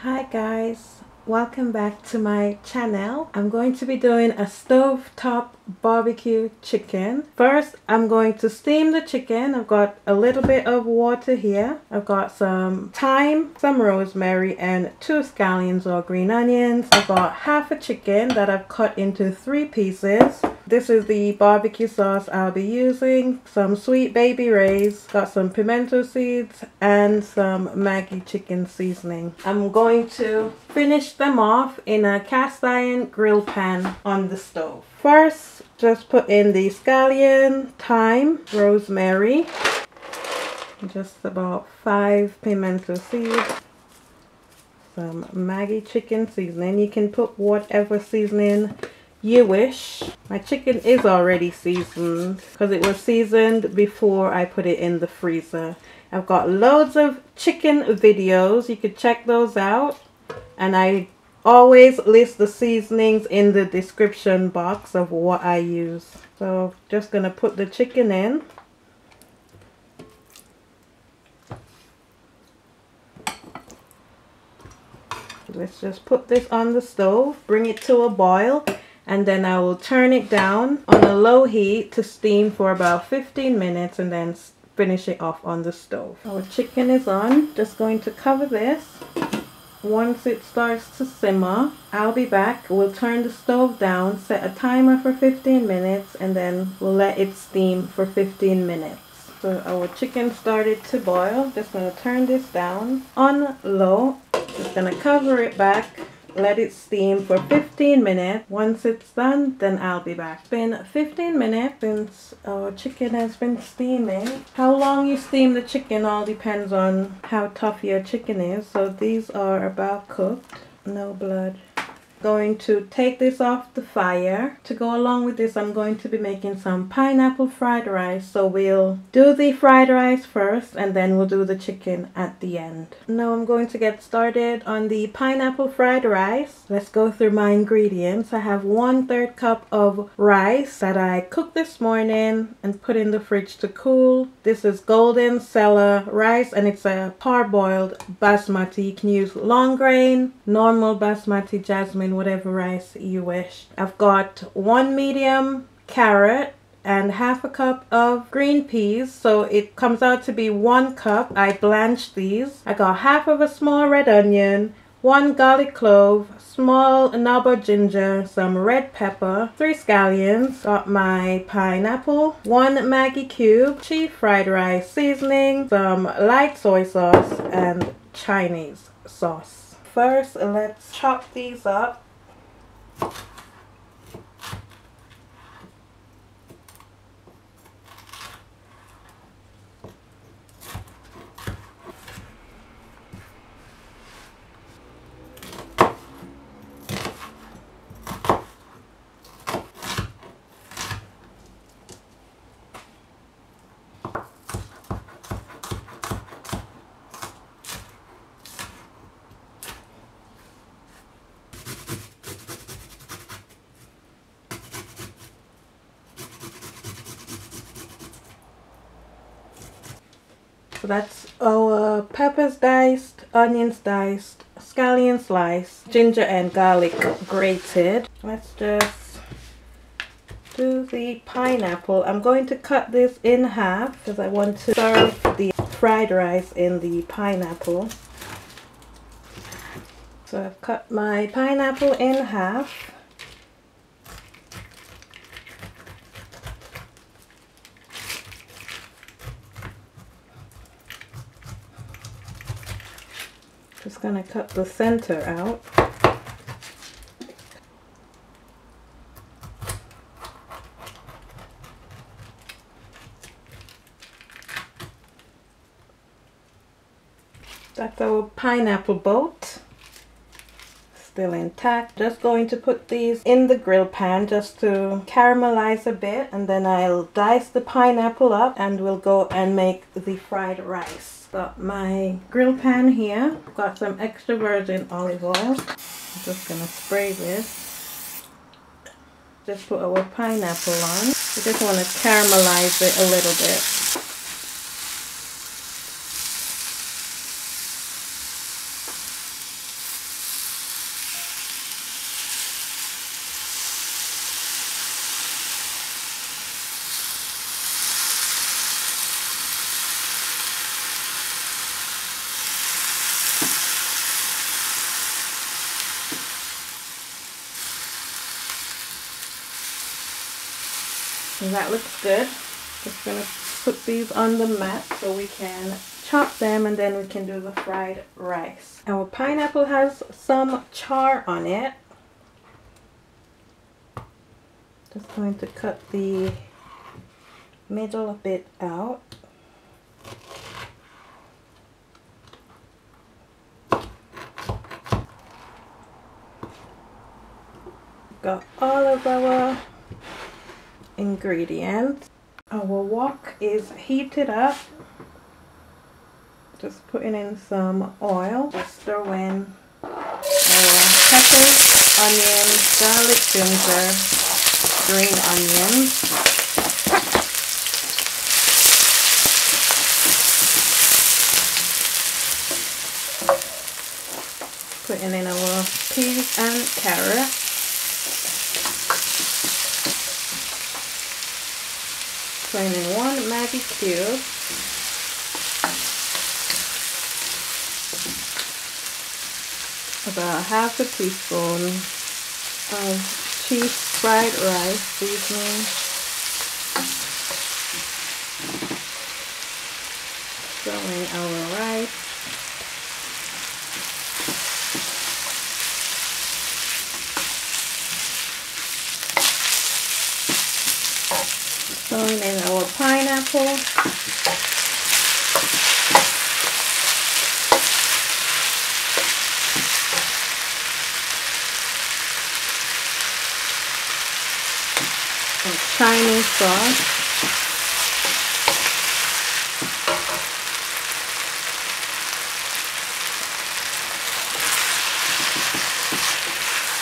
Hi guys, welcome back to my channel. I'm going to be doing a stovetop barbecue chicken. First, I'm going to steam the chicken. I've got a little bit of water here. I've got some thyme, some rosemary, and 2 scallions or green onions. I've got half a chicken that I've cut into 3 pieces. This is the barbecue sauce I'll be using. Some sweet baby rays, got some pimento seeds, and some Maggi chicken seasoning. I'm going to finish them off in a cast iron grill pan on the stove. First, just put in the scallion, thyme, rosemary, just about 5 pimento seeds, some Maggi chicken seasoning. You can put whatever seasoning you wish. My chicken is already seasoned because it was seasoned before I put it in the freezer. I've got loads of chicken videos, you could check those out, and I always list the seasonings in the description box of what I use. So just gonna put the chicken in. Let's just put this on the stove, bring it to a boil, and then I will turn it down on a low heat to steam for about 15 minutes and then finish it off on the stove. Our chicken is on. Just going to cover this. Once it starts to simmer, I'll be back. We'll turn the stove down, set a timer for 15 minutes, and then we'll let it steam for 15 minutes. So our chicken started to boil. Just going to turn this down on low. Just going to cover it back, let it steam for 15 minutes. Once it's done, then I'll be back. It's been 15 minutes since our chicken has been steaming. How long you steam the chicken all depends on how tough your chicken is. So these are about cooked, no blood. Going to take this off the fire. To go along with this, I'm going to be making some pineapple fried rice. So we'll do the fried rice first and then we'll do the chicken at the end. Now I'm going to get started on the pineapple fried rice. Let's go through my ingredients. I have 1/3 cup of rice that I cooked this morning and put in the fridge to cool. This is golden sella rice and it's a parboiled basmati. You can use long grain, normal basmati, jasmine, whatever rice you wish. I've got 1 medium carrot and half a cup of green peas, so it comes out to be 1 cup. I blanched these. I got half of a small red onion, 1 garlic clove, small knob of ginger, some red pepper, 3 scallions, got my pineapple, 1 Maggi cube, cheap fried rice seasoning, some light soy sauce, and Chinese sauce. First, let's chop these up. So that's our peppers diced, onions diced, scallion sliced, ginger and garlic grated. Let's just do the pineapple. I'm going to cut this in half because I want to serve the fried rice in the pineapple. So I've cut my pineapple in half. Just gonna cut the center out. That's our pineapple boat. Still intact. Just going to put these in the grill pan just to caramelize a bit, and then I'll dice the pineapple up and we'll go and make the fried rice. Got my grill pan here. Got some extra virgin olive oil. I'm just gonna spray this. Just put our pineapple on. We just want to caramelize it a little bit. And that looks good. Just gonna put these on the mat so we can chop them and then we can do the fried rice. Our pineapple has some char on it. Just going to cut the middle bit out. Got all of our ingredients. Our wok is heated up. Just putting in some oil. Just throw in our peppers, onions, garlic, ginger, green onions. Putting in our peas and carrot. Putting in 1 Maggi cube. About half a teaspoon of cheese fried rice seasoning. Throw in our rice. Throwing in our pineapple. Some Chinese sauce.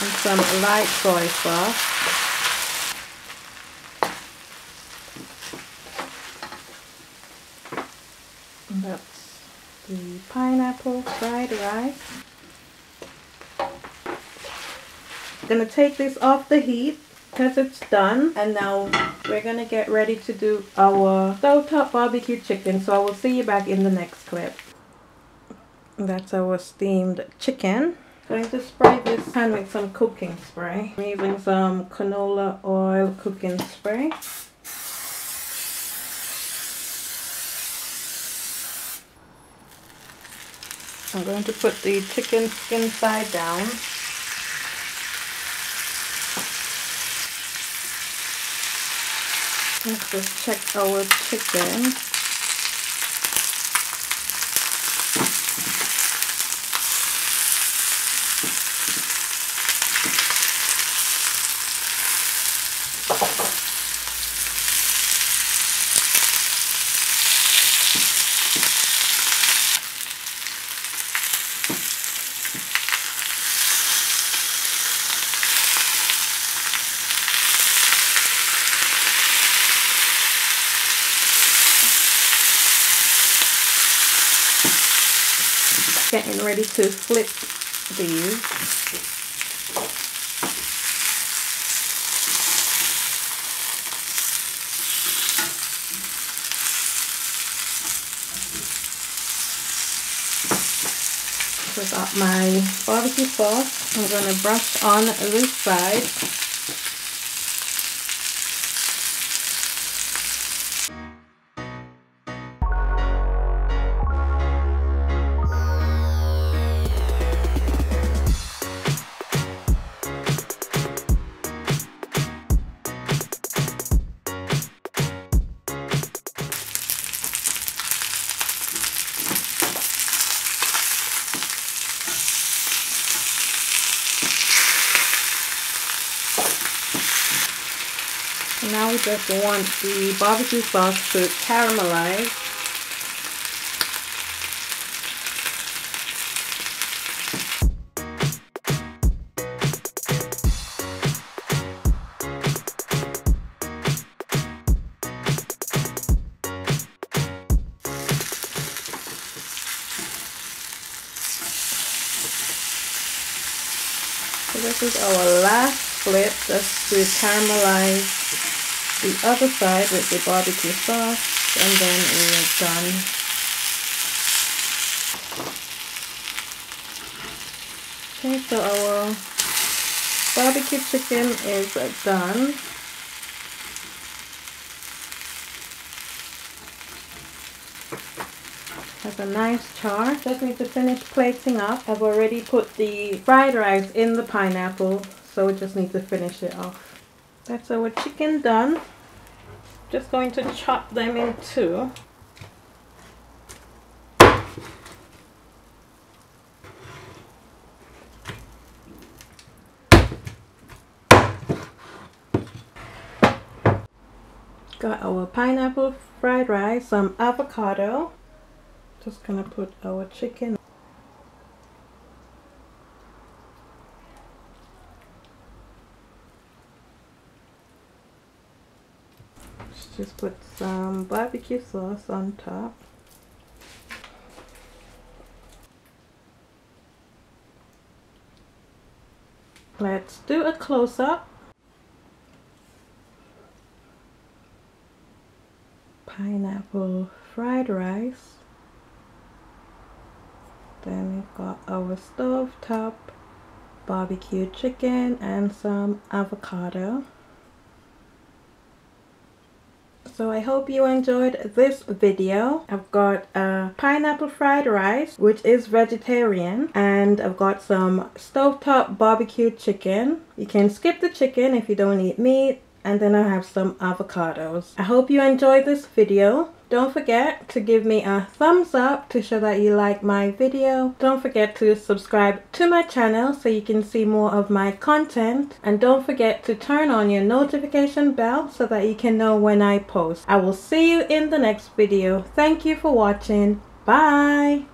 And some light soy sauce. And that's the pineapple fried rice. Gonna take this off the heat because it's done, and now we're gonna get ready to do our Stovetop Bbq chicken. So I will see you back in the next clip. That's our steamed chicken. Going to spray this pan with some cooking spray. I'm using some canola oil cooking spray. I'm going to put the chicken skin side down. Let's just check our chicken. Getting ready to flip these. I got my barbecue sauce. I'm going to brush on this side. Now we just want the barbecue sauce to caramelize. So this is our last flip, just to caramelize the other side with the barbecue sauce, and then we're done. Okay, so our barbecue chicken is done. there's a nice char. Just need to finish plating up. I've already put the fried rice in the pineapple, so we just need to finish it off. That's our chicken done. Just going to chop them in two. Got our pineapple fried rice, some avocado. Just gonna put our chicken. Just put some barbecue sauce on top. Let's do a close-up. Pineapple fried rice. Then we've got our stovetop barbecue chicken and some avocado. So I hope you enjoyed this video. I've got a pineapple fried rice, which is vegetarian, and I've got some stovetop barbecue chicken. You can skip the chicken if you don't eat meat. And then I have some avocados. I hope you enjoyed this video. Don't forget to give me a thumbs up to show that you like my video. Don't forget to subscribe to my channel so you can see more of my content. And don't forget to turn on your notification bell so that you can know when I post. I will see you in the next video. Thank you for watching. Bye!